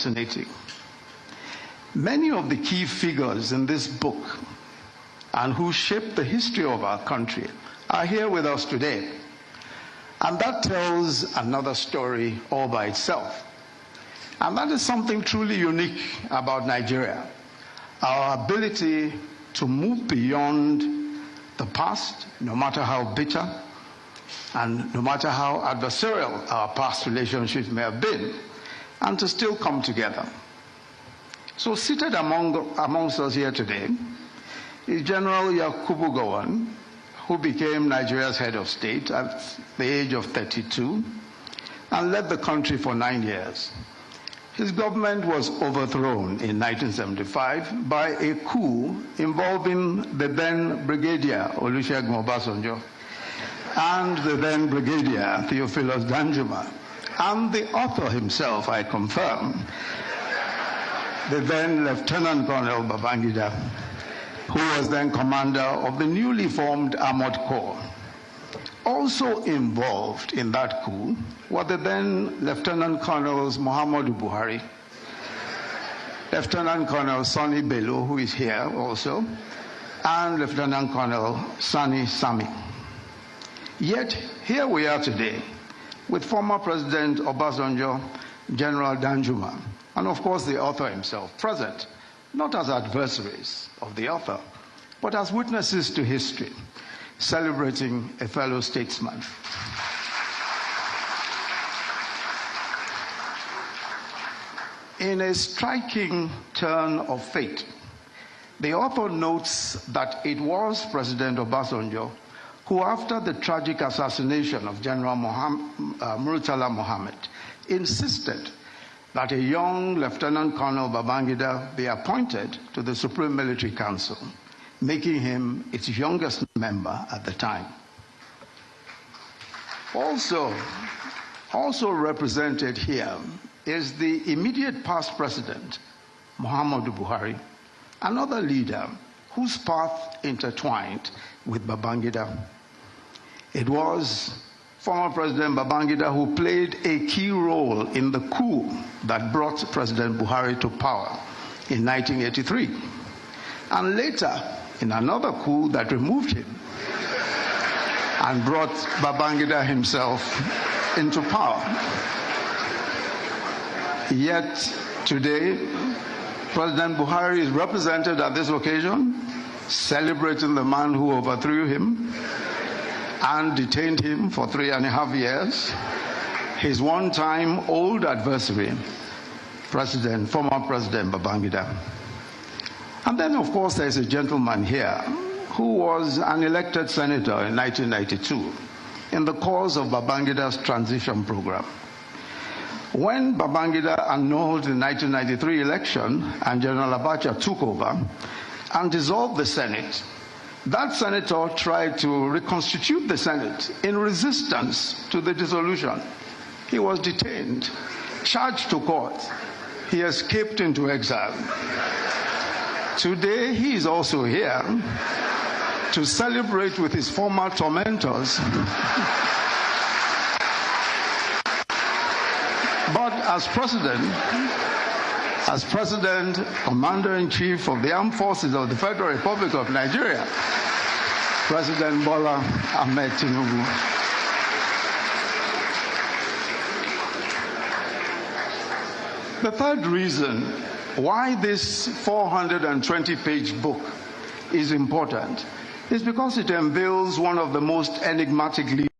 fascinating. Many of the key figures in this book and who shaped the history of our country are here with us today. And that tells another story all by itself. And that is something truly unique about Nigeria. Our ability to move beyond the past, no matter how bitter and no matter how adversarial our past relationships may have been, and to still come together. So seated amongst us here today is General Yakubu Gowon, who became Nigeria's head of state at the age of 32 and led the country for 9 years. His government was overthrown in 1975 by a coup involving the then Brigadier Olusegun Obasanjo and the then Brigadier Theophilus Danjuma, and the author himself, I confirm, the then Lieutenant Colonel Babangida, who was then commander of the newly formed Armored Corps. Also involved in that coup were the then Lieutenant Colonels Muhammadu Buhari, Lieutenant Colonel Sani Bello, who is here also, and Lieutenant Colonel Sani Sami. Yet here we are today with former President Obasanjo, General Danjuma, and of course the author himself present, not as adversaries of the author, but as witnesses to history, celebrating a fellow statesman. In a striking turn of fate, the author notes that it was President Obasanjo who, after the tragic assassination of General Murtala Mohammed, insisted that a young Lieutenant Colonel Babangida be appointed to the Supreme Military Council, making him its youngest member at the time. Also represented here is the immediate past president, Muhammadu Buhari, another leader whose path intertwined with Babangida. It was former President Babangida who played a key role in the coup that brought President Buhari to power in 1983, and later in another coup that removed him and brought Babangida himself into power. Yet today, President Buhari is represented at this occasion, celebrating the man who overthrew him and detained him for 3.5 years, his one-time old adversary, former President Babangida. And then, of course, there's a gentleman here who was an elected senator in 1992 in the course of Babangida's transition program. When Babangida annulled the 1993 election and General Abacha took over and dissolved the Senate, that senator tried to reconstitute the Senate in resistance to the dissolution. He was detained, charged to court. He escaped into exile. Today, he is also here to celebrate with his former tormentors. But as President, Commander-in-Chief of the Armed Forces of the Federal Republic of Nigeria, President Bola Ahmed Tinubu. The third reason why this 420-page book is important is because it unveils one of the most enigmatic leaders